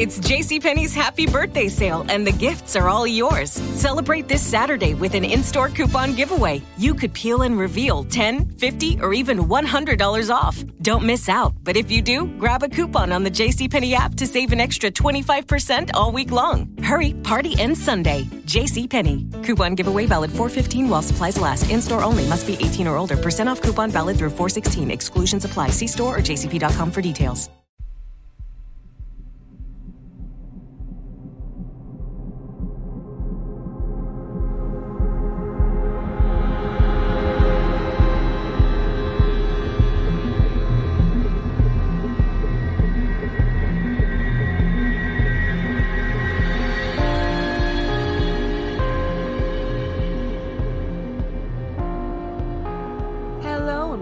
It's JCPenney's Happy Birthday Sale, and the gifts are all yours. Celebrate this Saturday with an in-store coupon giveaway. You could peel and reveal $10, $50, or even $100 off. Don't miss out, but if you do, grab a coupon on the JCPenney app to save an extra 25% all week long. Hurry, party ends Sunday. JCPenney. Coupon giveaway valid 4/15 while supplies last. In-store only. Must be 18 or older. % off coupon valid through 4/16. Exclusions apply. See store or jcp.com for details.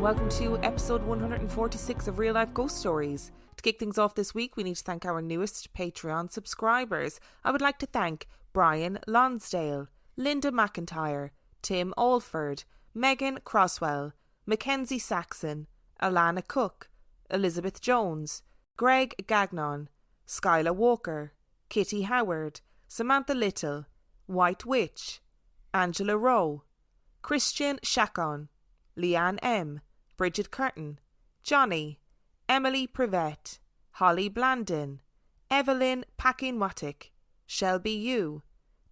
Welcome to episode 146 of Real Life Ghost Stories. To kick things off this week, we need to thank our newest Patreon subscribers. I would like to thank Brian Lonsdale, Linda McIntyre, Tim Alford, Megan Croswell, Mackenzie Saxon, Alana Cook, Elizabeth Jones, Greg Gagnon, Skyla Walker, Kitty Howard, Samantha Little, White Witch, Angela Rowe, Christian Chacon, Leanne M., Bridget Curtin, Johnny, Emily Privette, Holly Blandin, Evelyn Packing-Wattick, Shelby Yu,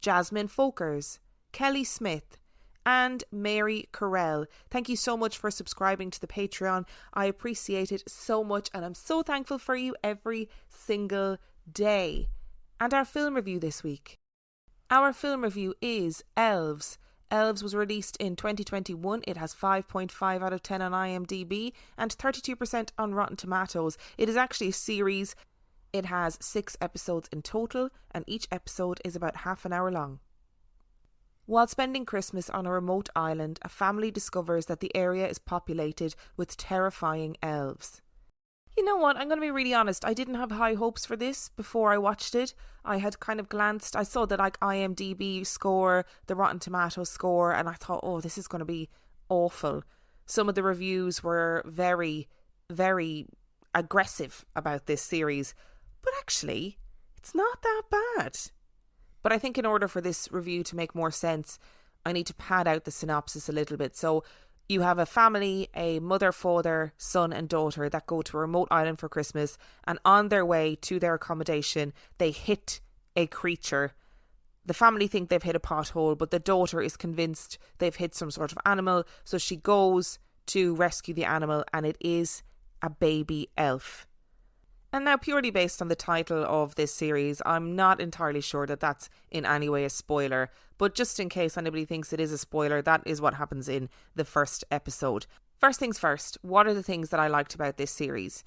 Jasmine Folkers, Kelly Smith, and Mary Carell. Thank you so much for subscribing to the Patreon. I appreciate it so much, and I'm so thankful for you every single day. And our film review this week. Our film review is Elves. Elves was released in 2021. It has 5.5 out of 10 on IMDb and 32% on Rotten Tomatoes. It is actually a series. It has 6 episodes in total, and each episode is about half an hour long. While spending Christmas on a remote island, a family discovers that the area is populated with terrifying elves. You know what, I'm going to be really honest, I didn't have high hopes for this before I watched it. I had kind of glanced, I saw the IMDb score, the Rotten Tomatoes score, and I thought, oh, this is going to be awful. Some of the reviews were very, very aggressive about this series, but actually, it's not that bad. But I think in order for this review to make more sense, I need to pad out the synopsis a little bit. So, you have a family, a mother, father, son and daughter that go to a remote island for Christmas, and on their way to their accommodation, they hit a creature. The family think they've hit a pothole, but the daughter is convinced they've hit some sort of animal, so she goes to rescue the animal, and it is a baby elf. And now, purely based on the title of this series, I'm not entirely sure that that's in any way a spoiler. But just in case anybody thinks it is a spoiler, that is what happens in the first episode. First things first, what are the things that I liked about this series?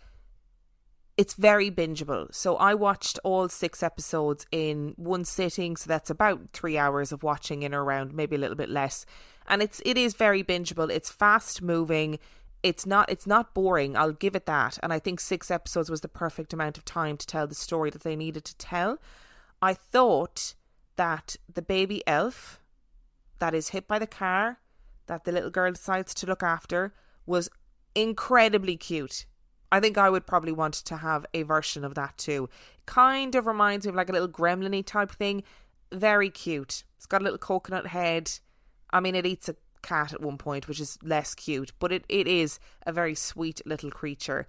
It's very bingeable. So I watched all 6 episodes in one sitting. So that's about 3 hours of watching in or around, maybe a little bit less. And it is very bingeable. It's fast moving. It's not boring, I'll give it that. And I think 6 episodes was the perfect amount of time to tell the story that they needed to tell. I thought that the baby elf that is hit by the car, that the little girl decides to look after, was incredibly cute. I think I would probably want to have a version of that too. Kind of reminds me of like a little gremlin-y type thing. Very cute. It's got a little coconut head. I mean, it eats a cat at one point, which is less cute, but it is a very sweet little creature.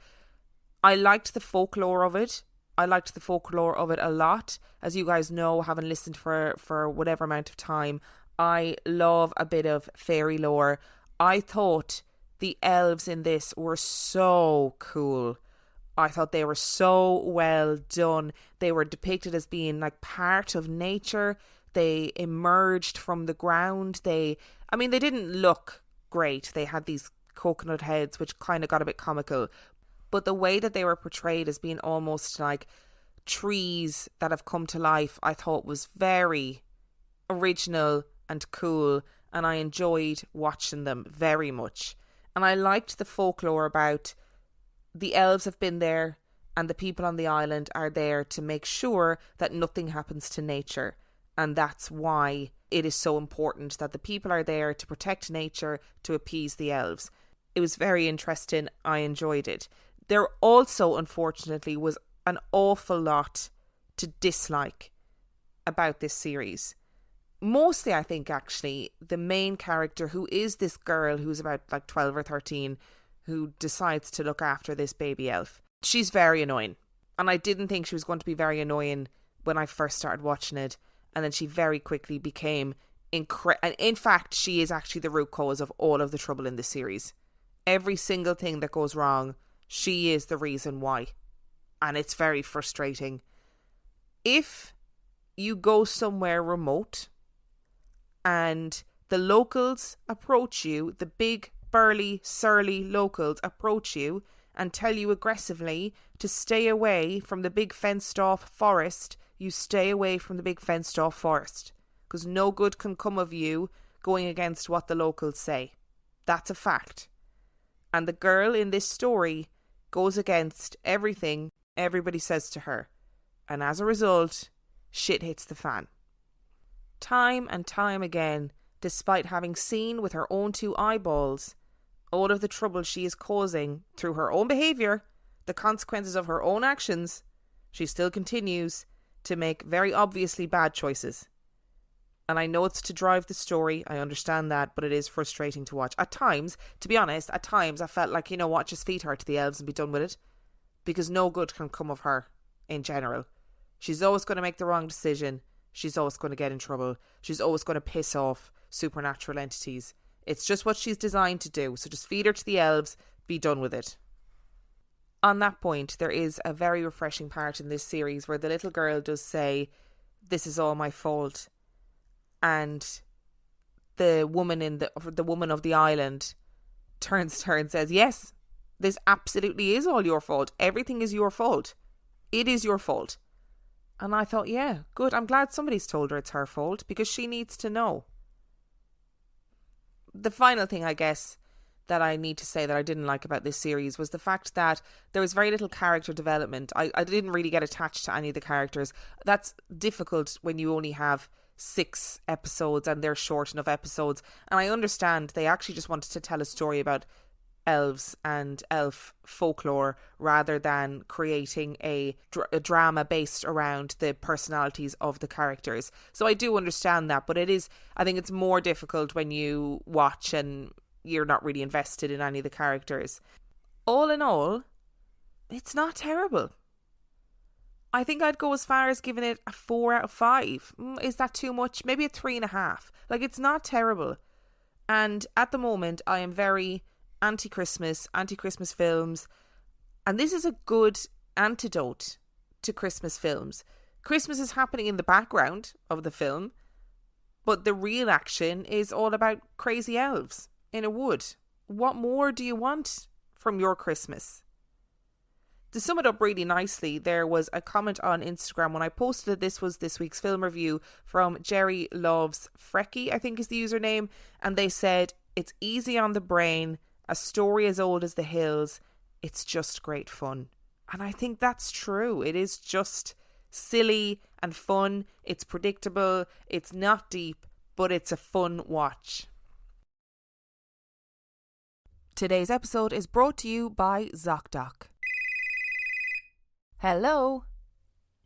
I liked the folklore of it. I liked the folklore of it a lot. As you guys know, having listened for whatever amount of time, I love a bit of fairy lore. I thought the elves in this were so cool. I thought they were so well done. They were depicted as being like part of nature. They emerged from the ground. They didn't look great. They had these coconut heads, which kind of got a bit comical. But the way that they were portrayed as being almost like trees that have come to life, I thought was very original and cool. And I enjoyed watching them very much. And I liked the folklore about the elves have been there and the people on the island are there to make sure that nothing happens to nature. And that's why it is so important that the people are there to protect nature, to appease the elves. It was very interesting. I enjoyed it. There also, unfortunately, was an awful lot to dislike about this series. Mostly, I think, actually, the main character, who is this girl who's about like 12 or 13, who decides to look after this baby elf. She's very annoying. And I didn't think she was going to be very annoying when I first started watching it. And then she very quickly became and in fact, she is actually the root cause of all of the trouble in the series. Every single thing that goes wrong, she is the reason why. And it's very frustrating. If you go somewhere remote and the locals approach you, the big, burly, surly locals approach you and tell you aggressively to stay away from the big fenced off forest, you stay away from the big fenced off forest. Because no good can come of you going against what the locals say. That's a fact. And the girl in this story goes against everything everybody says to her. And as a result, shit hits the fan. Time and time again, despite having seen with her own two eyeballs all of the trouble she is causing through her own behaviour, the consequences of her own actions, she still continues to make very obviously bad choices. And I know it's to drive the story, I understand that, but it is frustrating to watch. At times, to be honest, I felt like, you know what, just feed her to the elves and be done with it. Because no good can come of her in general. She's always going to make the wrong decision. She's always going to get in trouble. She's always going to piss off supernatural entities. It's just what she's designed to do. So just feed her to the elves, be done with it. On that point, there is a very refreshing part in this series where the little girl does say, "This is all my fault." And the woman of the island turns to her and says, "Yes, this absolutely is all your fault. Everything is your fault. It is your fault." And I thought, yeah, good. I'm glad somebody's told her it's her fault because she needs to know. The final thing, I guess, that I need to say that I didn't like about this series was the fact that there was very little character development. I didn't really get attached to any of the characters. That's difficult when you only have 6 episodes and they're short enough episodes. And I understand they actually just wanted to tell a story about elves and elf folklore rather than creating a drama based around the personalities of the characters. So I do understand that, but I think it's more difficult when you watch and you're not really invested in any of the characters. All in all, it's not terrible. I think I'd go as far as giving it a 4 out of 5. Is that too much? Maybe a 3.5. Like, it's not terrible. And at the moment, I am very anti-Christmas films. And this is a good antidote to Christmas films. Christmas is happening in the background of the film, but the real action is all about crazy elves in a wood. What more do you want from your Christmas? To sum it up really nicely, there was a comment on Instagram when I posted that this was this week's film review from Jerry Loves Frecky, I think is the username, and they said, "It's easy on the brain, a story as old as the hills, it's just great fun." And I think that's true. It is just silly and fun. It's predictable. It's not deep, but it's a fun watch. Today's episode is brought to you by ZocDoc. Hello.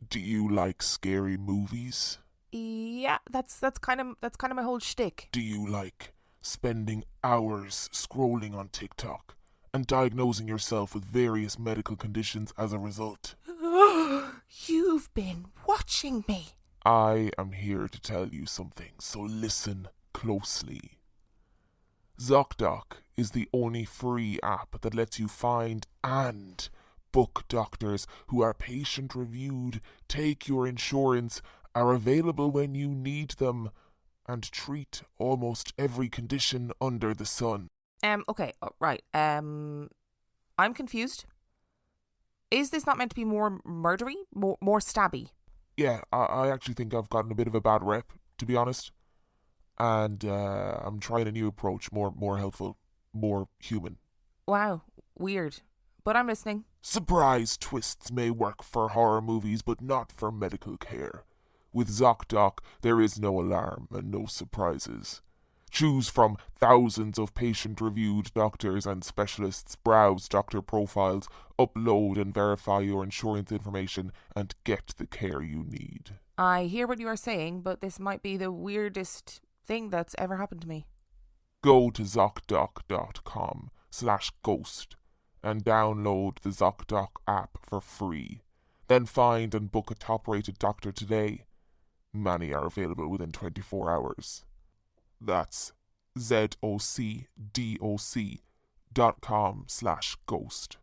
Do you like scary movies? Yeah, that's kind of my whole shtick. Do you like spending hours scrolling on TikTok and diagnosing yourself with various medical conditions as a result? You've been watching me. I am here to tell you something, so listen closely. ZocDoc is the only free app that lets you find and book doctors who are patient-reviewed, take your insurance, are available when you need them, and treat almost every condition under the sun. Okay, right. I'm confused. Is this not meant to be more murdery? More stabby? Yeah, I actually think I've gotten a bit of a bad rep, to be honest. And I'm trying a new approach, more helpful, more human. Wow, weird. But I'm listening. Surprise twists may work for horror movies, but not for medical care. With ZocDoc, there is no alarm and no surprises. Choose from thousands of patient-reviewed doctors and specialists, browse doctor profiles, upload and verify your insurance information, and get the care you need. I hear what you are saying, but this might be the weirdest thing that's ever happened to me. Go to ZocDoc.com/ghost and download the ZocDoc app for free. Then find and book a top-rated doctor today. Many are available within 24 hours. That's ZocDoc.com/ghost.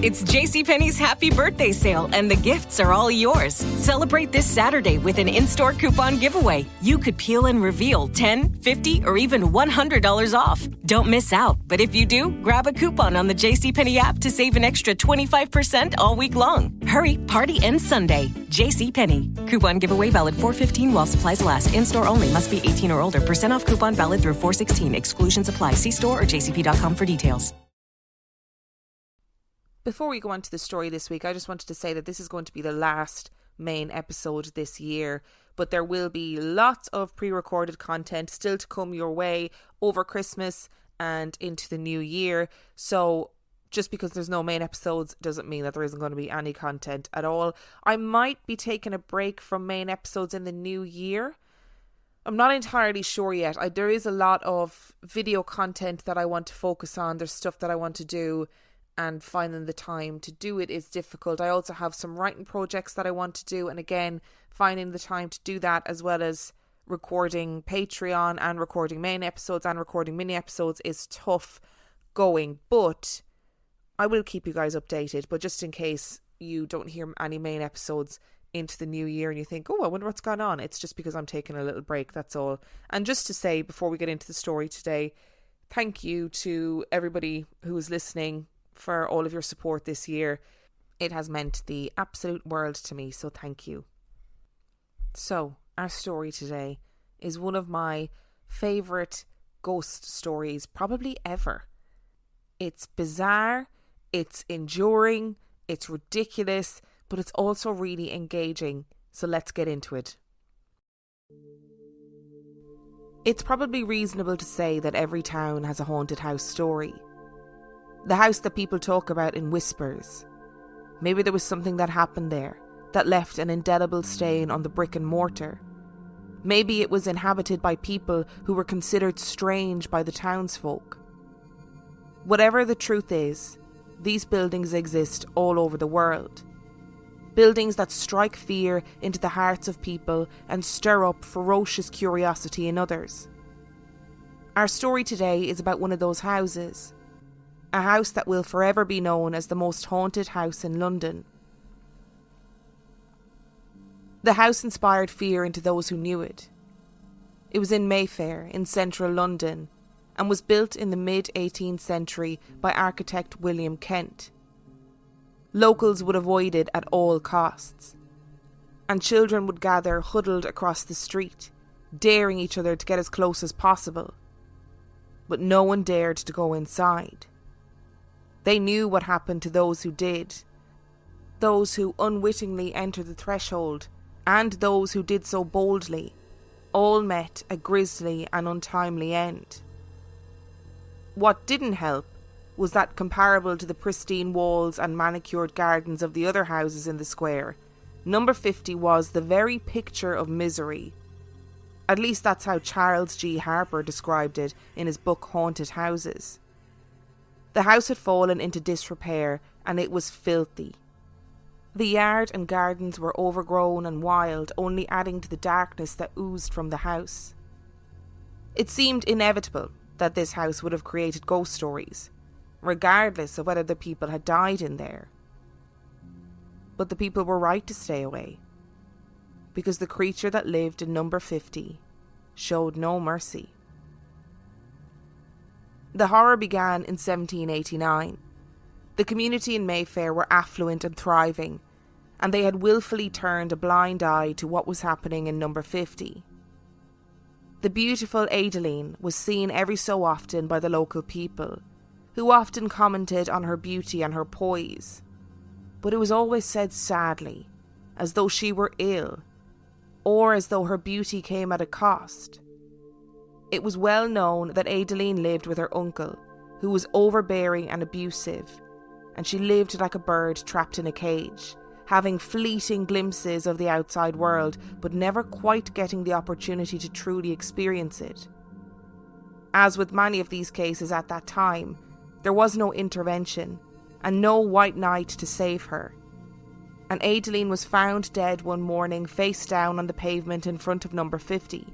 It's JCPenney's Happy Birthday Sale, and the gifts are all yours. Celebrate this Saturday with an in-store coupon giveaway. You could peel and reveal $10, $50, or even $100 off. Don't miss out, but if you do, grab a coupon on the JCPenney app to save an extra 25% all week long. Hurry, party ends Sunday. JCPenney. Coupon giveaway valid 4/15 while supplies last. In-store only. Must be 18 or older. % off coupon valid through 4/16. Exclusions apply. See store or jcp.com for details. Before we go on to the story this week, I just wanted to say that this is going to be the last main episode this year, but there will be lots of pre-recorded content still to come your way over Christmas and into the new year. So just because there's no main episodes doesn't mean that there isn't going to be any content at all. I might be taking a break from main episodes in the new year. I'm not entirely sure yet. There is a lot of video content that I want to focus on. There's stuff that I want to do, and finding the time to do it is difficult. I also have some writing projects that I want to do, and again, finding the time to do that, as well as recording Patreon and recording main episodes and recording mini episodes, is tough going. But I will keep you guys updated. But just in case you don't hear any main episodes into the new year and you think, oh, I wonder what's gone on, it's just because I'm taking a little break, that's all. And just to say, before we get into the story today, thank you to everybody who is listening for all of your support this year. It has meant the absolute world to me, so thank you. So, our story today is one of my favourite ghost stories probably ever. It's bizarre, it's enduring, it's ridiculous, but it's also really engaging, so let's get into it. It's probably reasonable to say that every town has a haunted house story. The house that people talk about in whispers. Maybe there was something that happened there that left an indelible stain on the brick and mortar. Maybe it was inhabited by people who were considered strange by the townsfolk. Whatever the truth is, these buildings exist all over the world. Buildings that strike fear into the hearts of people and stir up ferocious curiosity in others. Our story today is about one of those houses. A house that will forever be known as the most haunted house in London. The house inspired fear into those who knew it. It was in Mayfair, in central London, and was built in the mid-18th century by architect William Kent. Locals would avoid it at all costs, and children would gather huddled across the street, daring each other to get as close as possible. But no one dared to go inside. They knew what happened to those who did, those who unwittingly entered the threshold, and those who did so boldly, all met a grisly and untimely end. What didn't help was that, comparable to the pristine walls and manicured gardens of the other houses in the square, number 50 was the very picture of misery. At least that's how Charles G. Harper described it in his book Haunted Houses. The house had fallen into disrepair and it was filthy. The yard and gardens were overgrown and wild, only adding to the darkness that oozed from the house. It seemed inevitable that this house would have created ghost stories, regardless of whether the people had died in there. But the people were right to stay away, because the creature that lived in number 50 showed no mercy. The horror began in 1789. The community in Mayfair were affluent and thriving, and they had willfully turned a blind eye to what was happening in number 50. The beautiful Adeline was seen every so often by the local people, who often commented on her beauty and her poise. But it was always said sadly, as though she were ill, or as though her beauty came at a cost. It was well known that Adeline lived with her uncle, who was overbearing and abusive, and she lived like a bird trapped in a cage, having fleeting glimpses of the outside world, but never quite getting the opportunity to truly experience it. As with many of these cases at that time, there was no intervention, and no white knight to save her. And Adeline was found dead one morning face down on the pavement in front of number 50.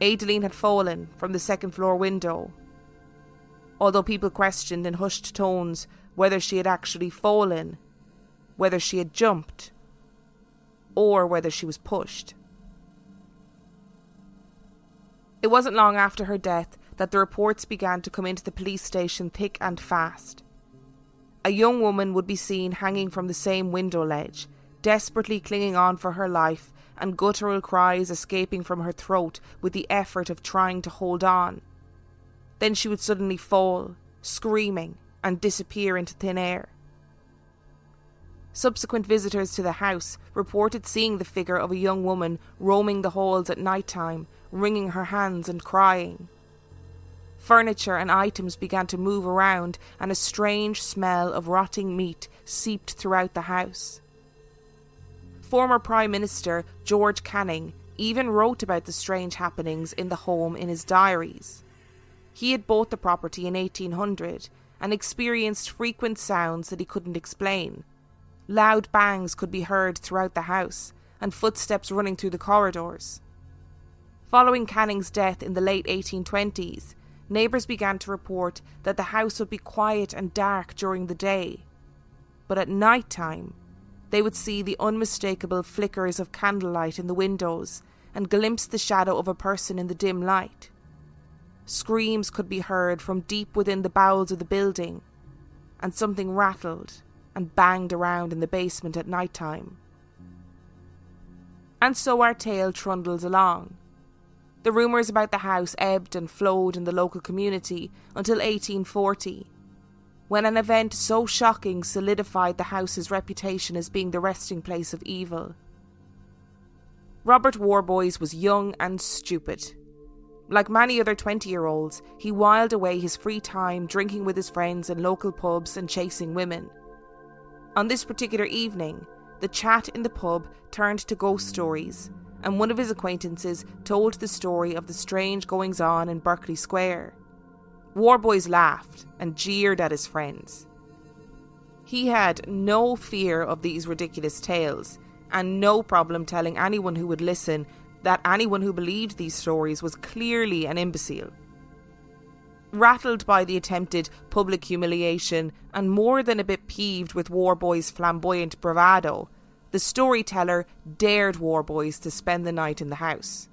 Adeline had fallen from the second-floor window. Although people questioned in hushed tones whether she had actually fallen, whether she had jumped, or whether she was pushed. It wasn't long after her death that the reports began to come into the police station thick and fast. A young woman would be seen hanging from the same window ledge, desperately clinging on for her life, and guttural cries escaping from her throat with the effort of trying to hold on. Then she would suddenly fall, screaming, and disappear into thin air. Subsequent visitors to the house reported seeing the figure of a young woman roaming the halls at night time, wringing her hands and crying. Furniture and items began to move around, and a strange smell of rotting meat seeped throughout the house. Former Prime Minister George Canning even wrote about the strange happenings in the home in his diaries. He had bought the property in 1800 and experienced frequent sounds that he couldn't explain. Loud bangs could be heard throughout the house, and footsteps running through the corridors. Following Canning's death in the late 1820s, neighbours began to report that the house would be quiet and dark during the day, but at night time they would see the unmistakable flickers of candlelight in the windows and glimpse the shadow of a person in the dim light. Screams could be heard from deep within the bowels of the building, and something rattled and banged around in the basement at night time. And so our tale trundles along. The rumours about the house ebbed and flowed in the local community until 1840, when an event so shocking solidified the house's reputation as being the resting place of evil. Robert Warboys was young and stupid. Like many other 20-year-olds, he whiled away his free time drinking with his friends in local pubs and chasing women. On this particular evening, the chat in the pub turned to ghost stories, and one of his acquaintances told the story of the strange goings-on in Berkeley Square. Warboys laughed and jeered at his friends. He had no fear of these ridiculous tales, and no problem telling anyone who would listen that anyone who believed these stories was clearly an imbecile. Rattled by the attempted public humiliation and more than a bit peeved with Warboys' flamboyant bravado, the storyteller dared Warboys to spend the night in the house.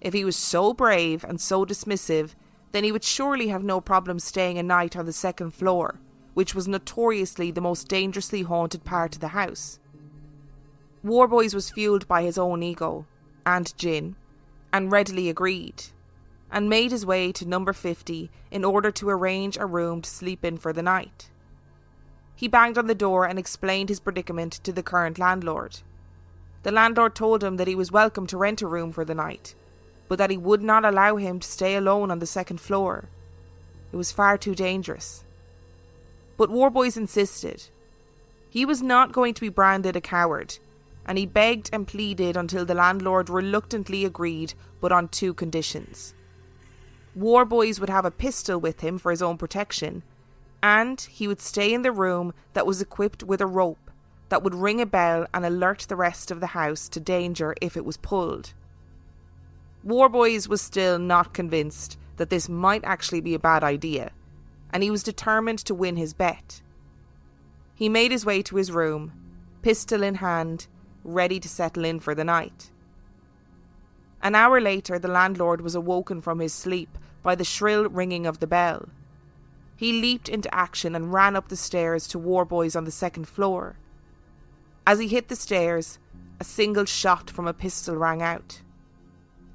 If he was so brave and so dismissive, then he would surely have no problem staying a night on the second floor, which was notoriously the most dangerously haunted part of the house. Warboys was fueled by his own ego and gin, and readily agreed, and made his way to number 50 in order to arrange a room to sleep in for the night. He banged on the door and explained his predicament to the current landlord. The landlord told him that he was welcome to rent a room for the night, but that he would not allow him to stay alone on the second floor. It was far too dangerous. But Warboys insisted. He was not going to be branded a coward, and he begged and pleaded until the landlord reluctantly agreed, but on 2 conditions. Warboys would have a pistol with him for his own protection, and he would stay in the room that was equipped with a rope that would ring a bell and alert the rest of the house to danger if it was pulled. Warboys was still not convinced that this might actually be a bad idea, and he was determined to win his bet. He made his way to his room, pistol in hand, ready to settle in for the night. An hour later, the landlord was awoken from his sleep by the shrill ringing of the bell. He leaped into action and ran up the stairs to Warboys on the second floor. As he hit the stairs, a single shot from a pistol rang out.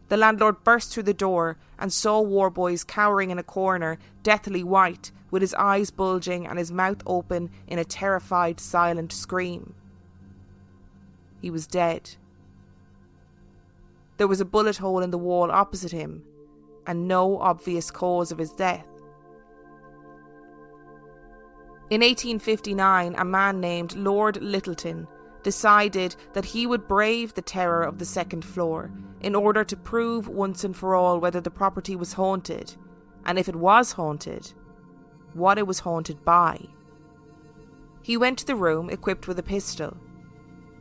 The landlord burst through the door and saw Warboys cowering in a corner, deathly white, with his eyes bulging and his mouth open in a terrified, silent scream. He was dead. There was a bullet hole in the wall opposite him, and no obvious cause of his death. In 1859, a man named Lord Lyttelton decided that he would brave the terror of the second floor in order to prove once and for all whether the property was haunted, and if it was haunted, what it was haunted by. He went to the room equipped with a pistol.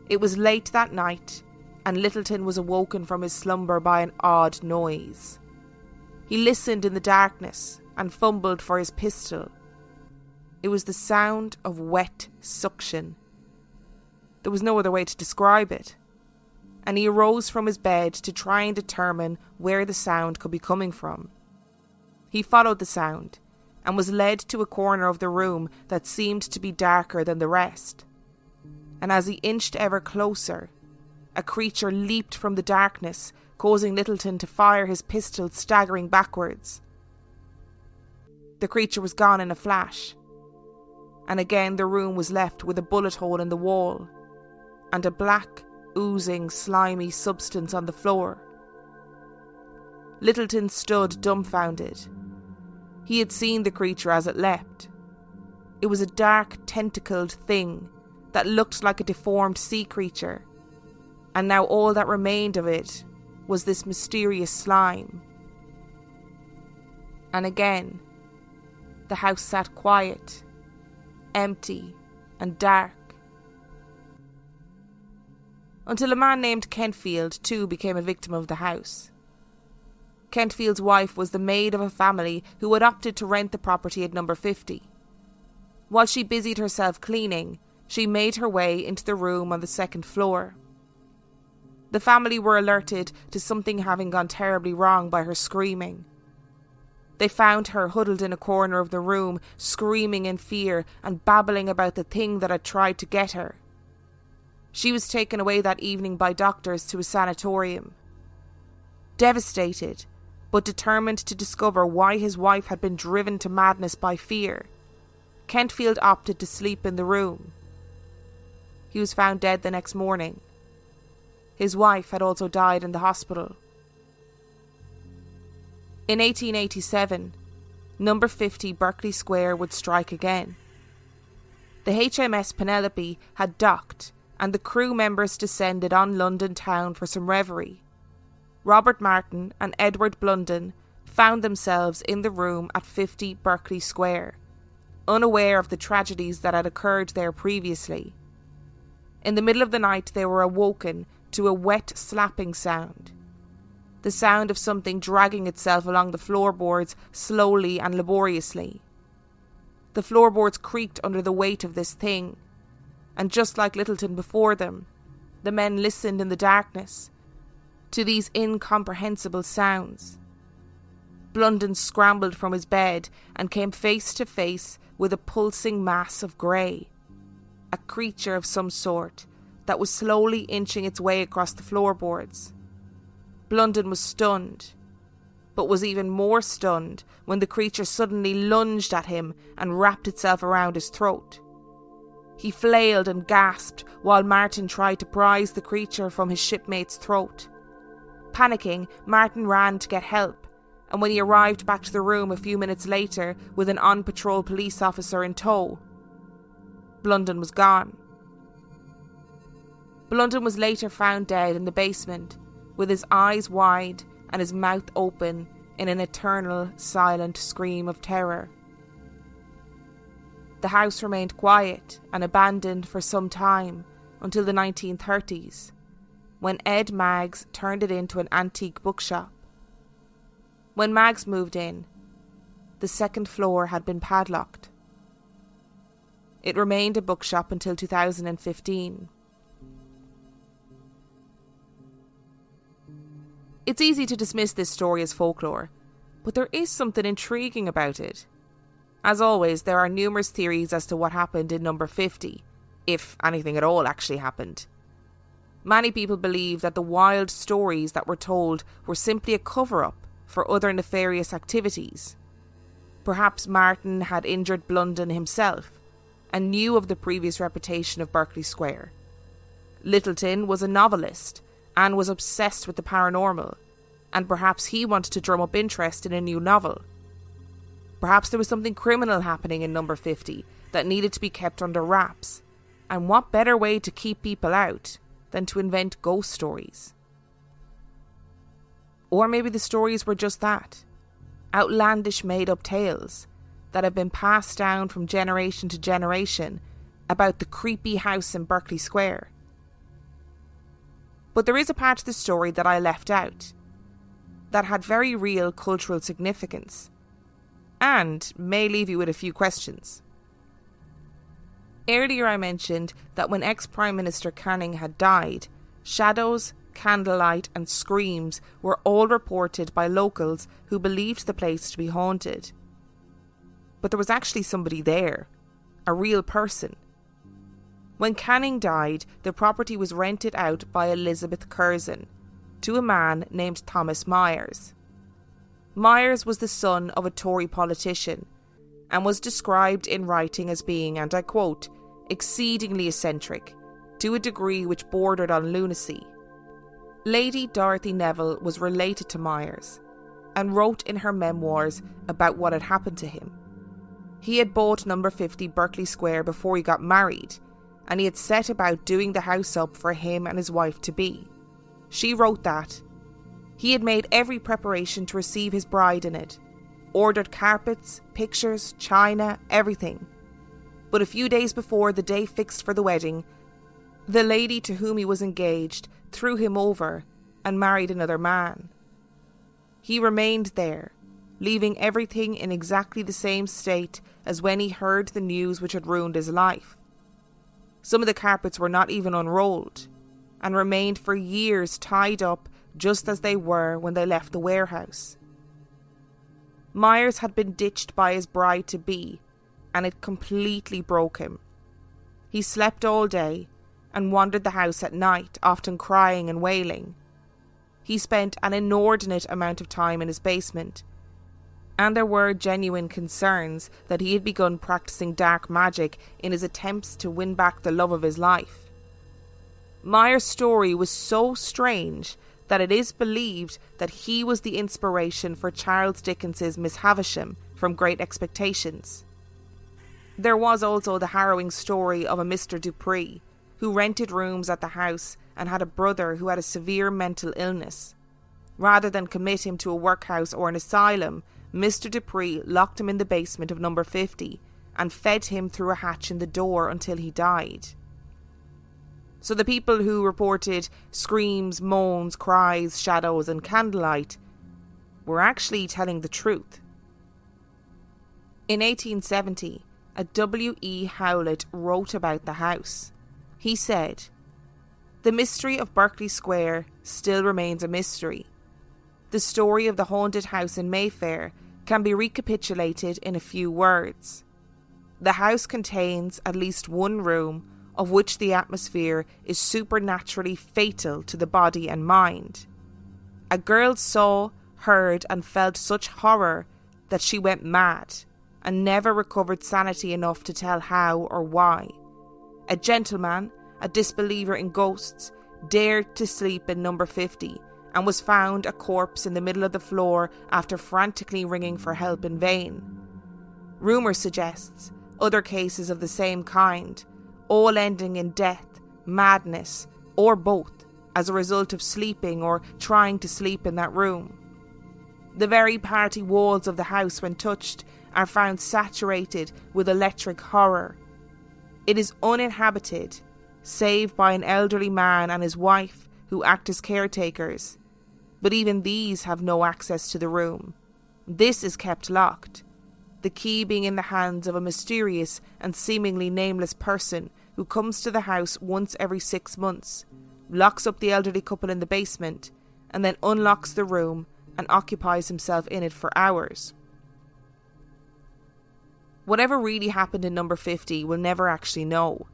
It was late that night, and Lyttelton was awoken from his slumber by an odd noise. He listened in the darkness and fumbled for his pistol. It was the sound of wet suction. There was no other way to describe it, and he arose from his bed to try and determine where the sound could be coming from. He followed the sound and was led to a corner of the room that seemed to be darker than the rest. And as he inched ever closer, a creature leaped from the darkness, causing Lyttelton to fire his pistol, staggering backwards. The creature was gone in a flash, and again the room was left with a bullet hole in the wall and a black, oozing, slimy substance on the floor. Lyttelton stood dumbfounded. He had seen the creature as it leapt. It was a dark, tentacled thing that looked like a deformed sea creature, and now all that remained of it was this mysterious slime. And again, the house sat quiet, empty and dark, until a man named Kentfield too became a victim of the house. Kentfield's wife was the maid of a family who had opted to rent the property at number 50. While she busied herself cleaning, she made her way into the room on the second floor. The family were alerted to something having gone terribly wrong by her screaming. They found her huddled in a corner of the room, screaming in fear and babbling about the thing that had tried to get her. She was taken away that evening by doctors to a sanatorium. Devastated, but determined to discover why his wife had been driven to madness by fear, Kentfield opted to sleep in the room. He was found dead the next morning. His wife had also died in the hospital. In 1887, number 50 Berkeley Square would strike again. The HMS Penelope had docked, and the crew members descended on London town for some revelry. Robert Martin and Edward Blunden found themselves in the room at 50 Berkeley Square, unaware of the tragedies that had occurred there previously. In the middle of the night they were awoken to a wet slapping sound. The sound of something dragging itself along the floorboards slowly and laboriously. The floorboards creaked under the weight of this thing, and just like Lyttelton before them, the men listened in the darkness to these incomprehensible sounds. Blunden scrambled from his bed and came face to face with a pulsing mass of grey, a creature of some sort that was slowly inching its way across the floorboards. Blunden was stunned, but was even more stunned when the creature suddenly lunged at him and wrapped itself around his throat. He flailed and gasped while Martin tried to prise the creature from his shipmate's throat. Panicking, Martin ran to get help, and when he arrived back to the room a few minutes later with an on-patrol police officer in tow, Blunden was gone. Blunden was later found dead in the basement, with his eyes wide and his mouth open in an eternal, silent scream of terror. The house remained quiet and abandoned for some time until the 1930s, when Ed Maggs turned it into an antique bookshop. When Maggs moved in, the second floor had been padlocked. It remained a bookshop until 2015. It's easy to dismiss this story as folklore, but there is something intriguing about it. As always, there are numerous theories as to what happened in number 50, if anything at all actually happened. Many people believe that the wild stories that were told were simply a cover-up for other nefarious activities. Perhaps Martin had injured Blunden himself and knew of the previous reputation of Berkeley Square. Lyttelton was a novelist and was obsessed with the paranormal, and perhaps he wanted to drum up interest in a new novel. Perhaps there was something criminal happening in number 50 that needed to be kept under wraps, and what better way to keep people out than to invent ghost stories? Or maybe the stories were just that, outlandish made-up tales that have been passed down from generation to generation about the creepy house in Berkeley Square. But there is a part of the story that I left out that had very real cultural significance and may leave you with a few questions. Earlier I mentioned that when ex-Prime Minister Canning had died, shadows, candlelight and screams were all reported by locals who believed the place to be haunted. But there was actually somebody there, a real person. When Canning died, the property was rented out by Elizabeth Curzon to a man named Thomas Myers. Myers was the son of a Tory politician and was described in writing as being, and I quote, exceedingly eccentric, to a degree which bordered on lunacy. Lady Dorothy Neville was related to Myers and wrote in her memoirs about what had happened to him. He had bought number 50 Berkeley Square before he got married, and he had set about doing the house up for him and his wife-to-be. She wrote that he had made every preparation to receive his bride in it, ordered carpets, pictures, china, everything. But a few days before the day fixed for the wedding, the lady to whom he was engaged threw him over and married another man. He remained there, leaving everything in exactly the same state as when he heard the news which had ruined his life. Some of the carpets were not even unrolled, and remained for years tied up just as they were when they left the warehouse. Myers had been ditched by his bride-to-be, and it completely broke him. He slept all day, and wandered the house at night, often crying and wailing. He spent an inordinate amount of time in his basement, and there were genuine concerns that he had begun practicing dark magic in his attempts to win back the love of his life. Myers' story was so strange that it is believed that he was the inspiration for Charles Dickens's Miss Havisham from Great Expectations. There was also the harrowing story of a Mr. Dupree, who rented rooms at the house and had a brother who had a severe mental illness. Rather than commit him to a workhouse or an asylum, Mr. Dupree locked him in the basement of number 50 and fed him through a hatch in the door until he died. So the people who reported screams, moans, cries, shadows and candlelight were actually telling the truth. In 1870, a W.E. Howlett wrote about the house. He said, "The mystery of Berkeley Square still remains a mystery. The story of the haunted house in Mayfair can be recapitulated in a few words. The house contains at least one room of which the atmosphere is supernaturally fatal to the body and mind. A girl saw, heard and felt such horror that she went mad and never recovered sanity enough to tell how or why. A gentleman, a disbeliever in ghosts, dared to sleep in number 50 and was found a corpse in the middle of the floor after frantically ringing for help in vain. Rumour suggests other cases of the same kind, all ending in death, madness, or both, as a result of sleeping or trying to sleep in that room. The very party walls of the house, when touched, are found saturated with electric horror. It is uninhabited, save by an elderly man and his wife who act as caretakers, but even these have no access to the room. This is kept locked, the key being in the hands of a mysterious and seemingly nameless person who comes to the house once every 6 months, locks up the elderly couple in the basement, and then unlocks the room and occupies himself in it for hours. Whatever really happened in number 50 we'll never actually know.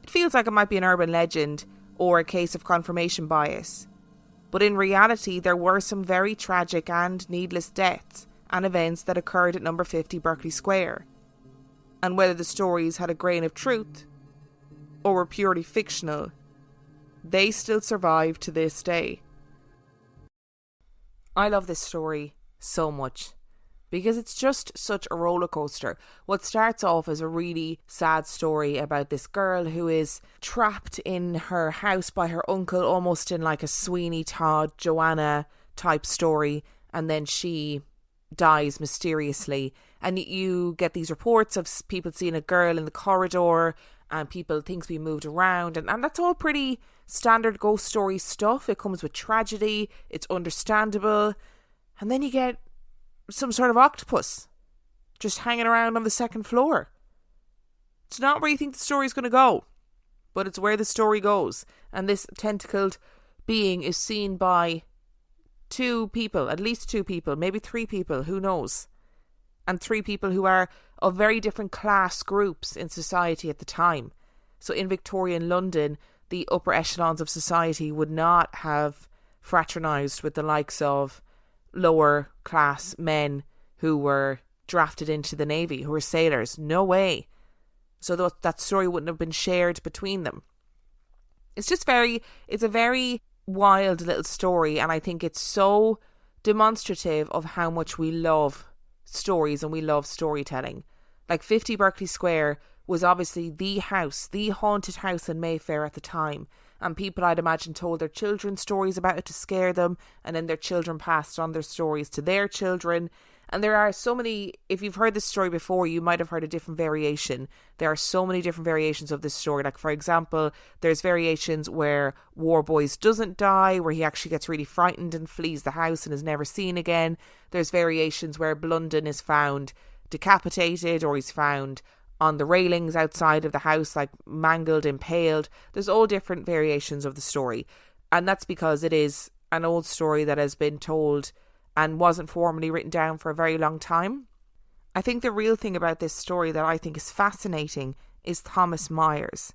It feels like it might be an urban legend or a case of confirmation bias, but in reality there were some very tragic and needless deaths and events that occurred at number 50 Berkeley Square, and whether the stories had a grain of truth or were purely fictional they still survive to this day. I love this story so much because it's just such a roller coaster. What starts off as a really sad story about this girl who is trapped in her house by her uncle, almost in like a Sweeney Todd, Joanna type story, and then she dies mysteriously. And you get these reports of people seeing a girl in the corridor and people things being moved around, and that's all pretty standard ghost story stuff. It comes with tragedy, it's understandable, and then you get some sort of octopus just hanging around on the second floor. It's not where you think the story's going to go, but it's where the story goes. And this tentacled being is seen by two people, at least two people, maybe three people, who knows? And three people who are of very different class groups in society at the time. So in Victorian London, the upper echelons of society would not have fraternised with the likes of lower class men who were drafted into the Navy, who were sailors. No way. So that story wouldn't have been shared between them. It's a very wild little story, and I think it's so demonstrative of how much we love stories and we love storytelling. Like 50 Berkeley Square was obviously the haunted house in Mayfair at the time, and people, I'd imagine, told their children stories about it to scare them, and then their children passed on their stories to their children. And there are so many, if you've heard this story before, you might have heard a different variation. There are so many different variations of this story. Like, for example, there's variations where Warboys doesn't die, where he actually gets really frightened and flees the house and is never seen again. There's variations where Blunden is found decapitated, or he's found on the railings outside of the house, like mangled, impaled. There's all different variations of the story. And that's because it is an old story that has been told and wasn't formally written down for a very long time. I think the real thing about this story that I think is fascinating is Thomas Myers.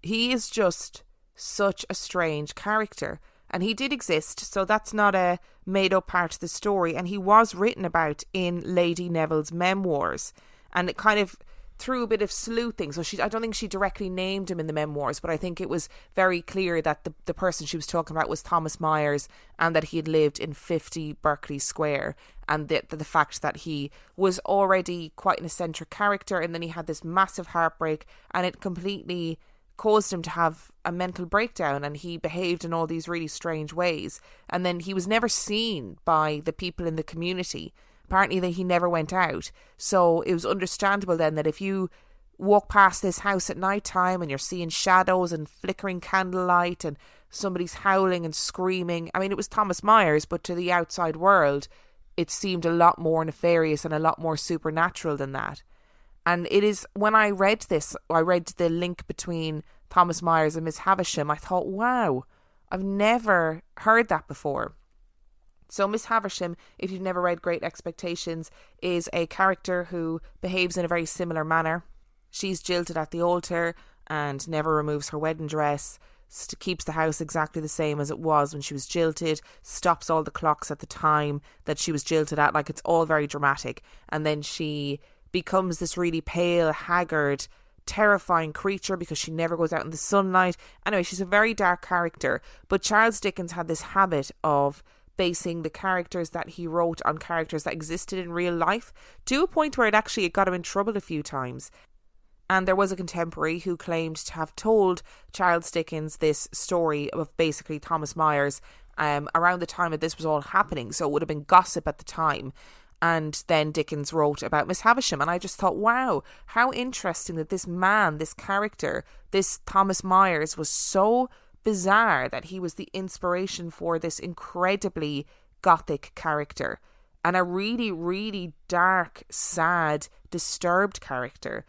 He is just such a strange character. And he did exist, so that's not a made-up part of the story. And he was written about in Lady Neville's memoirs. And it kind of threw a bit of sleuthing. So I don't think she directly named him in the memoirs, but I think it was very clear that the person she was talking about was Thomas Myers, and that he had lived in 50 Berkeley Square, and the fact that he was already quite an eccentric character, and then he had this massive heartbreak, and it completely caused him to have a mental breakdown, and he behaved in all these really strange ways. And then he was never seen by the people in the community. Apparently that he never went out. So it was understandable then that if you walk past this house at night time and you're seeing shadows and flickering candlelight and somebody's howling and screaming, I mean, it was Thomas Myers, but to the outside world it seemed a lot more nefarious and a lot more supernatural than that. And it is, when I read this, I read the link between Thomas Myers and Miss Havisham, I thought, wow, I've never heard that before. So Miss Havisham, if you've never read Great Expectations, is a character who behaves in a very similar manner. She's jilted at the altar and never removes her wedding dress, keeps the house exactly the same as it was when she was jilted, stops all the clocks at the time that she was jilted at, like it's all very dramatic. And then she becomes this really pale, haggard, terrifying creature because she never goes out in the sunlight. Anyway, she's a very dark character. But Charles Dickens had this habit of basing the characters that he wrote on characters that existed in real life, to a point where it got him in trouble a few times. And there was a contemporary who claimed to have told Charles Dickens this story of basically Thomas Myers around the time that this was all happening, so it would have been gossip at the time. And then Dickens wrote about Miss Havisham, and I just thought, wow, how interesting that this man, this character, this Thomas Myers was so bizarre that he was the inspiration for this incredibly gothic character, and a really, really dark, sad, disturbed character.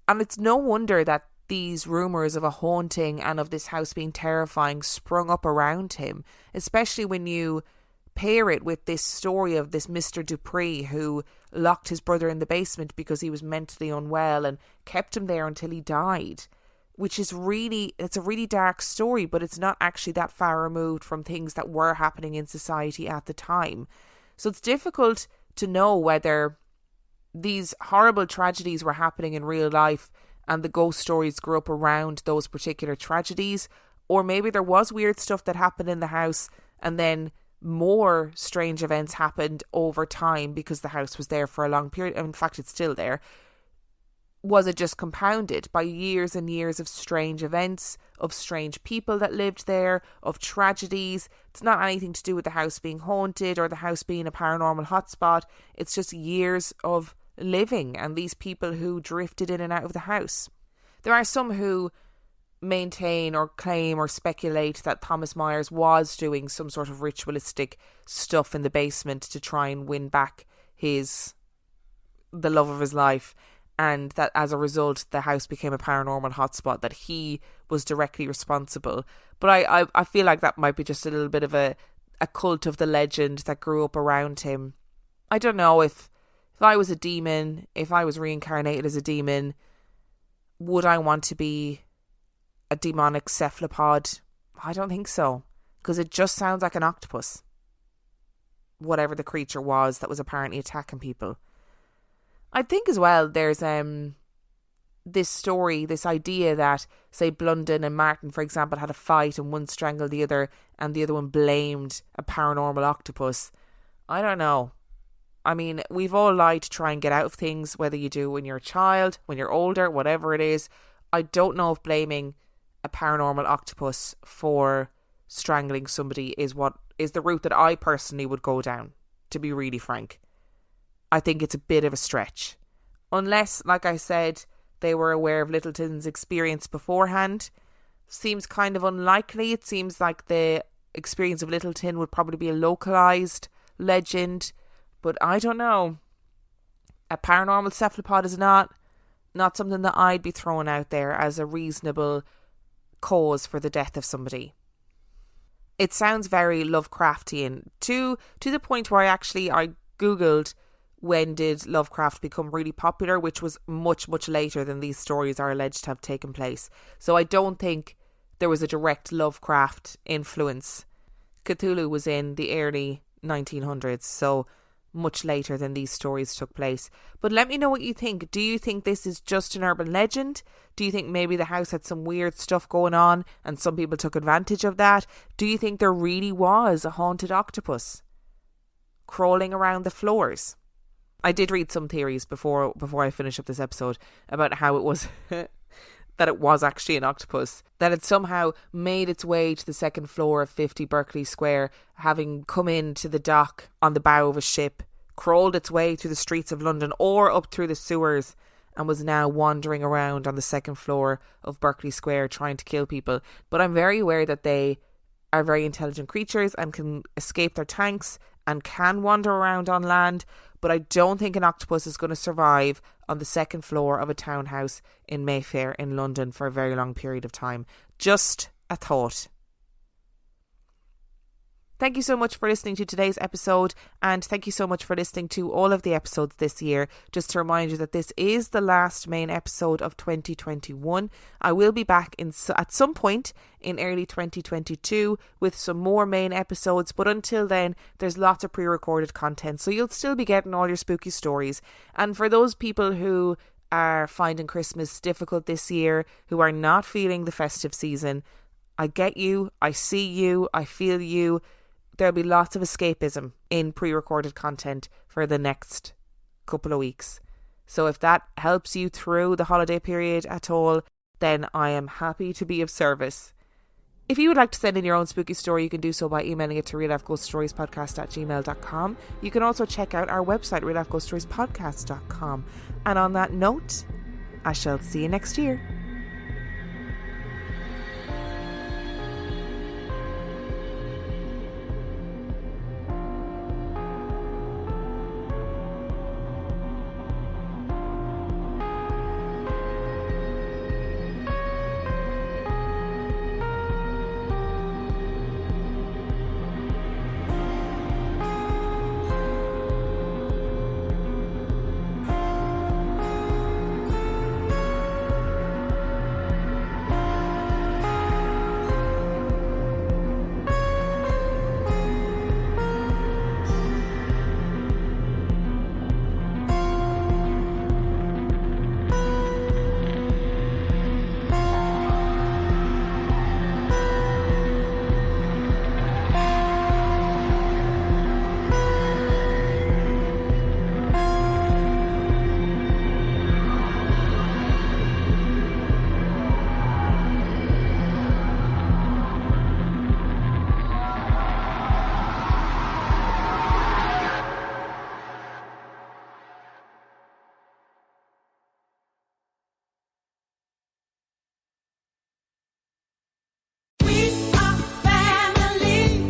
And it's no wonder that these rumours of a haunting and of this house being terrifying sprung up around him, especially when you pair it with this story of this Mr. Dupree who locked his brother in the basement because he was mentally unwell and kept him there until he died. Which is it's a really dark story, but it's not actually that far removed from things that were happening in society at the time. So it's difficult to know whether these horrible tragedies were happening in real life and the ghost stories grew up around those particular tragedies, Or maybe there was weird stuff that happened in the house and then more strange events happened over time because the house was there for a long period. In fact, it's still there. Was it just compounded by years and years of strange events, of strange people that lived there, of tragedies? It's not anything to do with the house being haunted or the house being a paranormal hotspot. It's just years of living and these people who drifted in and out of the house. There are some who maintain or claim or speculate that Thomas Myers was doing some sort of ritualistic stuff in the basement to try and win back the love of his life, and that as a result the house became a paranormal hotspot, that he was directly responsible. But I feel like that might be just a little bit of a cult of the legend that grew up around him. I don't know if I was a demon, if I was reincarnated as a demon, would I want to be a demonic cephalopod? I don't think so, because it just sounds like an octopus, whatever the creature was that was apparently attacking people. I think as well there's this story, this idea that, say, Blunden and Martin, for example, had a fight and one strangled the other and the other one blamed a paranormal octopus. I don't know. I mean, we've all lied to try and get out of things, whether you do when you're a child, when you're older, whatever it is. I don't know if blaming a paranormal octopus for strangling somebody is the route that I personally would go down, to be really frank. I think it's a bit of a stretch. Unless, like I said, they were aware of Littleton's experience beforehand. Seems kind of unlikely. It seems like the experience of Littleton would probably be a localised legend. But I don't know. A paranormal cephalopod is not something that I'd be throwing out there as a reasonable cause for the death of somebody. It sounds very Lovecraftian to the point where I googled when did Lovecraft become really popular, which was much, much later than these stories are alleged to have taken place. So I don't think there was a direct Lovecraft influence. Cthulhu was in the early 1900s, so much later than these stories took place. But let me know what you think. Do you think this is just an urban legend? Do you think maybe the house had some weird stuff going on and some people took advantage of that? Do you think there really was a haunted octopus crawling around the floors? I did read some theories before I finish up this episode about how it was that it was actually an octopus, that it somehow made its way to the second floor of 50 Berkeley Square, having come into the dock on the bow of a ship, crawled its way through the streets of London or up through the sewers, and was now wandering around on the second floor of Berkeley Square trying to kill people. But I'm very aware that they are very intelligent creatures and can escape their tanks and can wander around on land, but I don't think an octopus is going to survive on the second floor of a townhouse in Mayfair in London for a very long period of time. Just a thought. Thank you so much for listening to today's episode, and thank you so much for listening to all of the episodes this year. Just to remind you that this is the last main episode of 2021. I will be back at some point in early 2022 with some more main episodes, but until then there's lots of pre-recorded content, so you'll still be getting all your spooky stories. And for those people who are finding Christmas difficult this year, who are not feeling the festive season, I get you, I see you, I feel you. There'll be lots of escapism in pre-recorded content for the next couple of weeks. So if that helps you through the holiday period at all, then I am happy to be of service. If you would like to send in your own spooky story, you can do so by emailing it to reallifeghoststoriespodcast@gmail.com. You can also check out our website, reallifeghoststoriespodcast.com. And on that note, I shall see you next year.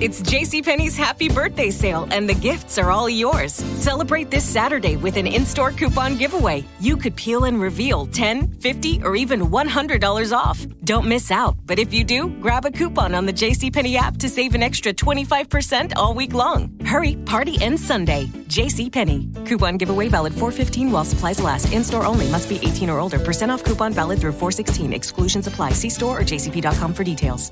It's JCPenney's Happy Birthday Sale, and the gifts are all yours. Celebrate this Saturday with an in-store coupon giveaway. You could peel and reveal $10, $50, or even $100 off. Don't miss out, but if you do, grab a coupon on the JCPenney app to save an extra 25% all week long. Hurry, party ends Sunday. JCPenney. Coupon giveaway valid 4/15 while supplies last. In-store only. Must be 18 or older. Percent off coupon valid through 4/16. Exclusions apply. See store or jcp.com for details.